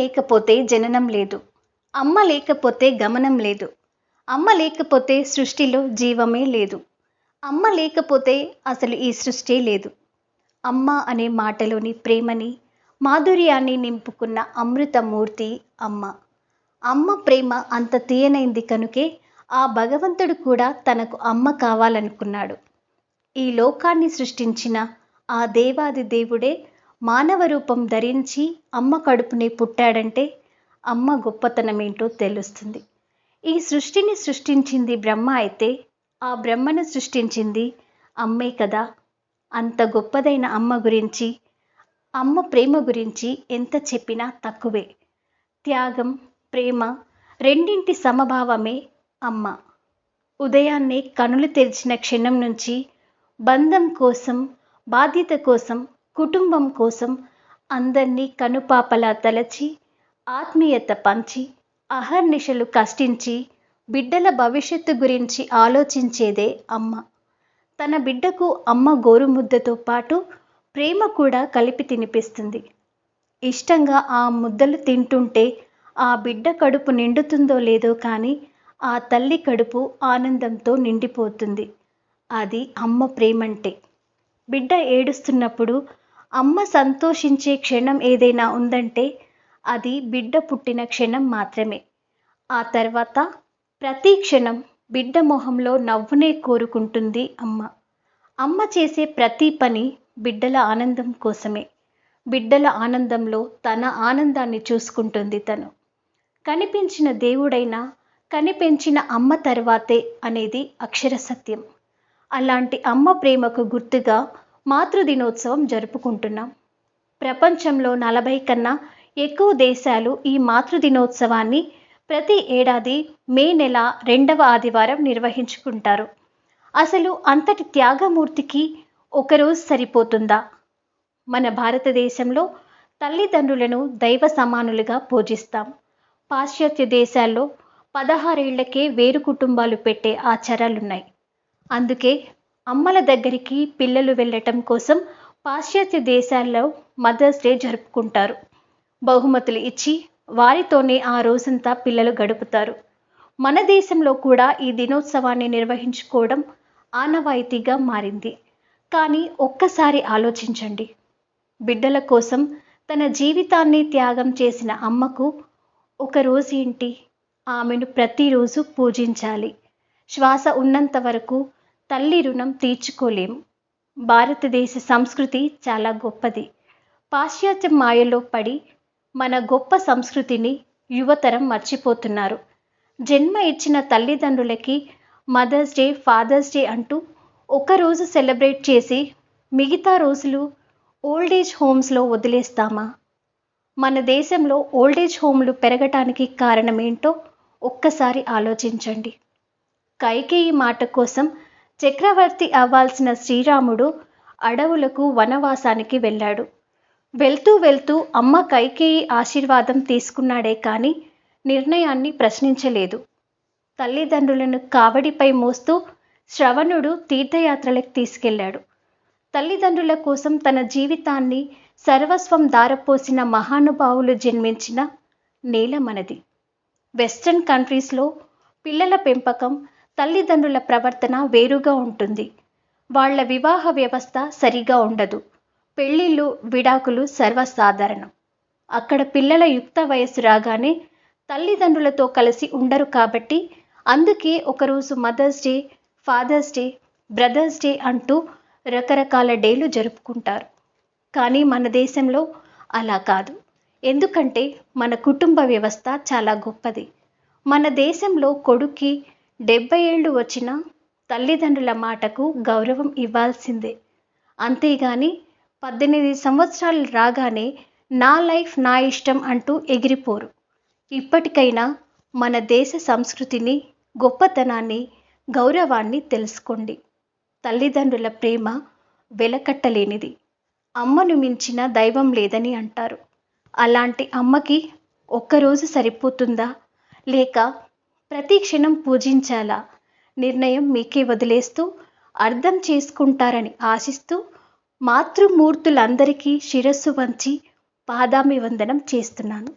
లేకపోతే జననం లేదు. అమ్మ లేకపోతే గమనం లేదు. అమ్మ లేకపోతే సృష్టిలో జీవమే లేదు. అమ్మ లేకపోతే అసలు ఈ సృష్టి లేదు. అమ్మ అనే మాటలోని ప్రేమని, మాధుర్యాన్ని నింపుకున్న అమృతమూర్తి అమ్మ. అమ్మ ప్రేమ అంత తీయనైంది కనుకే ఆ భగవంతుడు కూడా తనకు అమ్మ కావాలనుకున్నాడు. ఈ లోకాన్ని సృష్టించిన ఆ దేవాది దేవుడే మానవ రూపం ధరించి అమ్మ కడుపునే పుట్టాడంటే అమ్మ గొప్పతనమేంటో తెలుస్తుంది. ఈ సృష్టిని సృష్టించింది బ్రహ్మ అయితే ఆ బ్రహ్మను సృష్టించింది అమ్మే కదా. అంత గొప్పదైన అమ్మ గురించి, అమ్మ ప్రేమ గురించి ఎంత చెప్పినా తక్కువే. త్యాగం, ప్రేమ రెండింటి సమభావమే అమ్మ. ఉదయాన్నే కనులు తెరిచిన క్షణం నుంచి బంధం కోసం, బాధ్యత కోసం, కుటుంబం కోసం అందరినీ కనుపాపలా తలచి, ఆత్మీయత పంచి, అహర్నిశలు కష్టించి బిడ్డల భవిష్యత్తు గురించి ఆలోచించేదే అమ్మ. తన బిడ్డకు అమ్మ గోరుముద్దతో పాటు ప్రేమ కూడా కలిపి తినిపిస్తుంది. ఇష్టంగా ఆ ముద్దలు తింటుంటే ఆ బిడ్డ కడుపు నిండుతుందో లేదో కానీ ఆ తల్లి కడుపు ఆనందంతో నిండిపోతుంది. అది అమ్మ ప్రేమంటే. బిడ్డ ఏడుస్తున్నప్పుడు అమ్మ సంతోషించే క్షణం ఏదైనా ఉందంటే అది బిడ్డ పుట్టిన క్షణం మాత్రమే. ఆ తర్వాత ప్రతి క్షణం బిడ్డ మొహంలో నవ్వునే కోరుకుంటుంది అమ్మ. అమ్మ చేసే ప్రతి పని బిడ్డల ఆనందం కోసమే. బిడ్డల ఆనందంలో తన ఆనందాన్ని చూసుకుంటుంది తను. కనిపించిన దేవుడైనా కనిపెంచిన అమ్మ తర్వాతే అనేది అక్షర సత్యం. అలాంటి అమ్మ ప్రేమకు గుర్తుగా మాతృదినోత్సవం జరుపుకుంటున్నాం. ప్రపంచంలో 40 కన్నా ఎక్కువ దేశాలు ఈ మాతృదినోత్సవాన్ని ప్రతి ఏడాది మే నెల 2వ ఆదివారం నిర్వహించుకుంటారు. అసలు అంతటి త్యాగమూర్తికి ఒకరోజు సరిపోతుందా? మన భారతదేశంలో తల్లిదండ్రులను దైవ సమానులుగా పూజిస్తాం. పాశ్చాత్య దేశాల్లో 16 ఏళ్లకే వేరు కుటుంబాలు పెట్టే ఆచారాలున్నాయి. అందుకే అమ్మల దగ్గరికి పిల్లలు వెళ్ళటం కోసం పాశ్చాత్య దేశాల్లో మదర్స్ డే జరుపుకుంటారు. బహుమతులు ఇచ్చి వారితోనే ఆ రోజంతా పిల్లలు గడుపుతారు. మన దేశంలో కూడా ఈ దినోత్సవాన్ని నిర్వహించుకోవడం ఆనవాయితీగా మారింది. కానీ ఒక్కసారి ఆలోచించండి. బిడ్డల కోసం తన జీవితాన్ని త్యాగం చేసిన అమ్మకు ఒకరోజు ఏంటి? ఆమెను ప్రతిరోజు పూజించాలి. శ్వాస ఉన్నంత వరకు తల్లి రుణం తీర్చుకోలేము. భారతదేశ సంస్కృతి చాలా గొప్పది. పాశ్చాత్య మాయలో పడి మన గొప్ప సంస్కృతిని యువతరం మర్చిపోతున్నారు. జన్మ ఇచ్చిన తల్లిదండ్రులకి మదర్స్ డే, ఫాదర్స్ డే అంటూ ఒకరోజు సెలబ్రేట్ చేసి మిగతా రోజులు ఓల్డేజ్ హోమ్స్లో వదిలేస్తామా? మన దేశంలో ఓల్డేజ్ హోమ్లు పెరగటానికి కారణమేంటో ఒక్కసారి ఆలోచించండి. కైకేయి మాట కోసం చక్రవర్తి అవ్వాల్సిన శ్రీరాముడు అడవులకు వనవాసానికి వెళ్ళాడు. వెళ్తూ వెళ్తూ అమ్మ కైకేయి ఆశీర్వాదం తీసుకున్నాడే కానీ నిర్ణయాన్ని ప్రశ్నించలేదు. తల్లిదండ్రులను కావడిపై మోస్తూ శ్రవణుడు తీర్థయాత్రలకు తీసుకెళ్లాడు. తల్లిదండ్రుల కోసం తన జీవితాన్ని సర్వస్వం దారపోసిన మహానుభావులు జన్మించిన నేల మనది. వెస్టర్న్ కంట్రీస్లో పిల్లల పెంపకం, తల్లిదండ్రుల ప్రవర్తన వేరుగా ఉంటుంది. వాళ్ళ వివాహ వ్యవస్థ సరిగా ఉండదు. పెళ్ళిళ్ళు, విడాకులు సర్వసాధారణం. అక్కడ పిల్లల యుక్త వయస్సు రాగానే తల్లిదండ్రులతో కలిసి ఉండరు కాబట్టి అందుకే ఒకరోజు mother's day, father's day, brother's day అంటూ రకరకాల డేలు జరుపుకుంటారు. కానీ మన దేశంలో అలా కాదు. ఎందుకంటే మన కుటుంబ వ్యవస్థ చాలా గొప్పది. మన దేశంలో కొడుక్కి 70 ఏళ్ళు వచ్చినా తల్లిదండ్రుల మాటకు గౌరవం ఇవ్వాల్సిందే. అంతేగాని 18 సంవత్సరాలు రాగానే నా లైఫ్ నా ఇష్టం అంటూ ఎగిరిపోరు. ఇప్పటికైనా మన దేశ సంస్కృతిని, గొప్పతనాన్ని, గౌరవాన్ని తెలుసుకోండి. తల్లిదండ్రుల ప్రేమ వెలకట్టలేనిది. అమ్మను మించిన దైవం లేదని అంటారు. అలాంటి అమ్మకి ఒక్కరోజు సరిపోతుందా? లేక ప్రతి క్షణం పూజించాలా? నిర్ణయం మీకే వదిలేస్తూ అర్థం చేసుకుంటారని ఆశిస్తూ మాతృమూర్తులందరికీ శిరస్సు వంచి పాదాభివందనం చేస్తున్నాను.